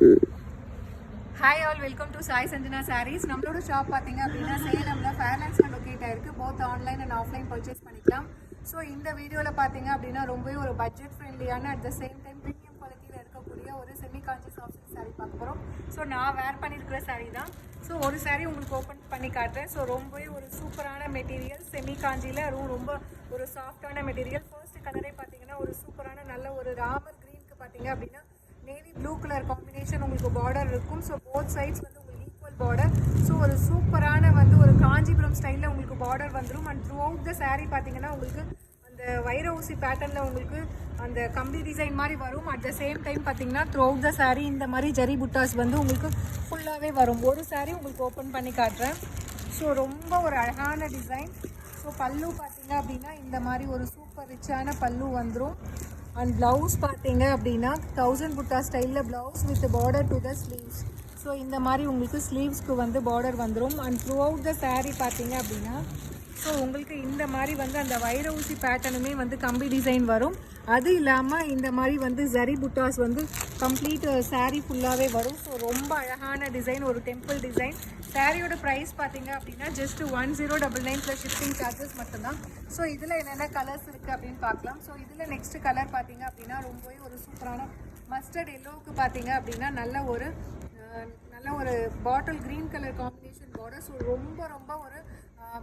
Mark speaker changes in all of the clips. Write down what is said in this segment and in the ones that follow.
Speaker 1: Hi all, welcome to Sai Sanjana sarees. நம்மளோட shop பார்த்தீங்க அப்படின்னா சேலமில் ஃபேர்லான்ஸில் லொக்கேட் ஆயிருக்கு. Both online and offline purchase பண்ணிக்கலாம். ஸோ இந்த வீடியோவில் பார்த்தீங்க அப்படின்னா ரொம்பவே ஒரு பட்ஜெட் ஃப்ரெண்ட்லியான at the same time premium குவாலிட்டியில் இருக்கக்கூடிய ஒரு செமி காஞ்சி சாஃப்ட் சாரீ பார்க்க போகிறோம். ஸோ நான் வேர் பண்ணியிருக்கிற சாரீ தான். ஸோ ஒரு சாரீ உங்களுக்கு ஓப்பன் பண்ணி காட்டுறேன். ஸோ ரொம்பவே ஒரு சூப்பரான மெட்டீரியல், செமி காஞ்சியில் அதுவும் ரொம்ப ஒரு சாஃப்டான மெட்டீரியல். ஃபர்ஸ்ட் கலரே பார்த்தீங்கன்னா ஒரு சூப்பரான நல்ல ஒரு ராமர் க்ரீனுக்கு பார்த்தீங்க அப்படின்னா நேவி ப்ளூ கலர் காம்பினேஷன் உங்களுக்கு பார்டர் இருக்கும். ஸோ போத் சைட்ஸ் வந்து உங்களுக்கு ஈக்குவல் பார்டர். ஸோ ஒரு சூப்பரான வந்து ஒரு காஞ்சிபுரம் ஸ்டைலில் உங்களுக்கு பார்டர் வந்துடும். And through out the sari பார்த்தீங்கன்னா உங்களுக்கு அந்த வைர ஊசி பேட்டர்னில் உங்களுக்கு அந்த கம்பி டிசைன் மாதிரி வரும். அட் த சேம் டைம் பார்த்தீங்கன்னா த்ரூ அவுட் த சாரீ இந்த மாதிரி ஜரி புட்டாஸ் வந்து உங்களுக்கு ஃபுல்லாகவே வரும். ஒரு சாரீ உங்களுக்கு ஓப்பன் பண்ணி காட்டுறேன். ஸோ ரொம்ப ஒரு அழகான டிசைன். ஸோ பல்லு பார்த்தீங்க அப்படின்னா இந்த மாதிரி ஒரு சூப்பர் ரிச்சான பல்லு வந்துடும். அண்ட் ப்ளவுஸ் பார்த்தீங்க அப்படின்னா 1000 புட்டா ஸ்டைலில் blouse with border to the sleeves. So இந்த மாதிரி உங்களுக்கு ஸ்லீவ்ஸ்க்கு வந்து பார்டர் வந்துடும். And through out the sari பார்த்தீங்க அப்படின்னா ஸோ உங்களுக்கு இந்த மாதிரி வந்து அந்த வைர ஊசி பேட்டர்னுமே வந்து கம்பி டிசைன் வரும். அது இல்லாமல் இந்த மாதிரி வந்து ஜரி புட்டாஸ் வந்து கம்ப்ளீட் சாரீ ஃபுல்லாகவே வரும். ஸோ ரொம்ப அழகான டிசைன், ஒரு டெம்பிள் டிசைன். சாரியோட ப்ரைஸ் பார்த்தீங்க அப்படின்னா ஜஸ்ட் 1099 ப்ளஸ் ஷிப்பிங் சார்ஜஸ் மட்டும்தான். ஸோ இதில் என்னென்ன கலர்ஸ் இருக்குது அப்படின்னு பார்க்கலாம். ஸோ இதில் நெக்ஸ்ட் கலர் பார்த்தீங்க அப்படின்னா ரொம்பவே ஒரு சூப்பரான மஸ்டர்ட் எல்லோவுக்கு பார்த்தீங்க அப்படின்னா நல்ல ஒரு bottle green colour combination border. So ரொம்ப ஒரு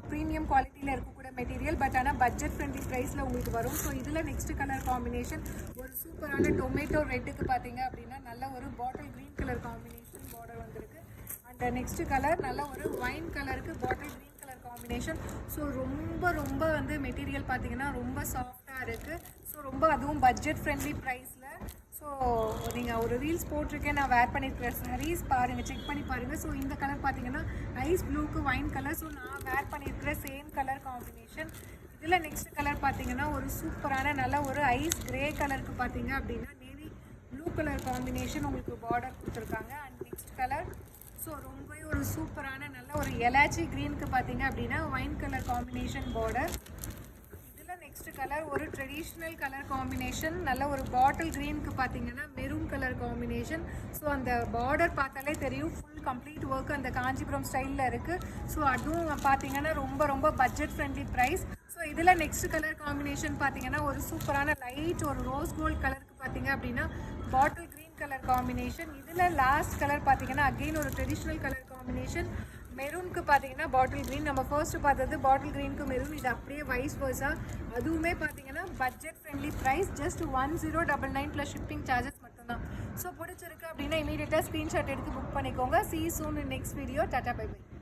Speaker 1: ப்ரீமியம் குவாலிட்டியில் இருக்கக்கூடிய மெட்டீரியல். பட் ஆனால் பட்ஜெட் ஃப்ரெண்ட்லி ப்ரைஸில் உங்களுக்கு வரும். ஸோ இதில் நெக்ஸ்ட் கலர் காம்பினேஷன் ஒரு சூப்பரான டொமேட்டோ ரெட்டுக்கு பார்த்தீங்க அப்படின்னா நல்ல ஒரு bottle green colour combination border வந்திருக்கு. அண்ட் நெக்ஸ்ட் கலர் நல்ல ஒரு ஒயின் கலருக்கு bottle green colour combination. So ரொம்ப வந்து மெட்டீரியல் பார்த்தீங்கன்னா ரொம்ப சாஃப்டாக இருக்குது. ஸோ ரொம்ப அதுவும் பட்ஜெட் ஃப்ரெண்ட்லி ப்ரைஸில். ஸோ நீங்கள் ஒரு ரீல்ஸ் போட்டிருக்கேன், நான் வேர் பண்ணியிருக்கிற சாரீஸ் பாருங்கள், செக் பண்ணி பாருங்கள். ஸோ இந்த கலர் பார்த்தீங்கன்னா ஐஸ் ப்ளூக்கு ஒயின் கலர். ஸோ நான் வேர் பண்ணியிருக்கிற சேம் கலர் காம்பினேஷன். இதில் நெக்ஸ்ட் கலர் பார்த்தீங்கன்னா ஒரு சூப்பரான நல்ல ஒரு ஐஸ் கிரே கலருக்கு பார்த்தீங்க அப்படின்னா நேவி ப்ளூ கலர் காம்பினேஷன் உங்களுக்கு பார்டர் கொடுத்துருக்காங்க. அண்ட் நெக்ஸ்ட் கலர் ஸோ ரொம்பவே ஒரு சூப்பரான நல்ல ஒரு எலாச்சி க்ரீனுக்கு பார்த்தீங்க அப்படின்னா wine colour combination border. Next colour ஒரு ட்ரெடிஷ்னல் கலர் காம்பினேஷன், நல்ல ஒரு பாட்டில் க்ரீனுக்கு பார்த்தீங்கன்னா மெரூன் கலர் காம்பினேஷன். ஸோ அந்த பார்டர் பார்த்தாலே தெரியும் ஃபுல் கம்ப்ளீட் ஒர்க் அந்த காஞ்சிபுரம் ஸ்டைலில் இருக்குது. ஸோ அதுவும் பார்த்தீங்கன்னா ரொம்ப பட்ஜெட் ஃப்ரெண்ட்லி ப்ரைஸ். ஸோ இதில் நெக்ஸ்ட் கலர் காம்பினேஷன் பார்த்தீங்கன்னா ஒரு சூப்பரான லைட் ஒரு ரோஸ் கோல்ட் கலருக்கு பார்த்தீங்க அப்படின்னா பாட்டில் க்ரீன் கலர் காம்பினேஷன். இதில் லாஸ்ட் கலர் பார்த்தீங்கன்னா அகெயின் ஒரு ட்ரெடிஷ்னல் கலர் காம்பினேஷன். மெரூனுக்கு பார்த்தீங்கன்னா பாட்டில் க்ரீன், நம்ம ஃபர்ஸ்ட் பார்த்தது பாட்டில் க்ரீனுக்கு மெரூன், இது அப்படியே வைஸ் வர்ஸா. அதுவுமே பார்த்தீங்கன்னா budget friendly price just 1099 plus shipping charges மட்டும்தான். ஸோ பிடிச்சிருக்கு அப்படின்னா இமீடியட்டாக ஸ்க்ரீன்ஷாட் எடுத்து புக் பண்ணிக்கோங்க. See you soon in next video. Tata, bye bye.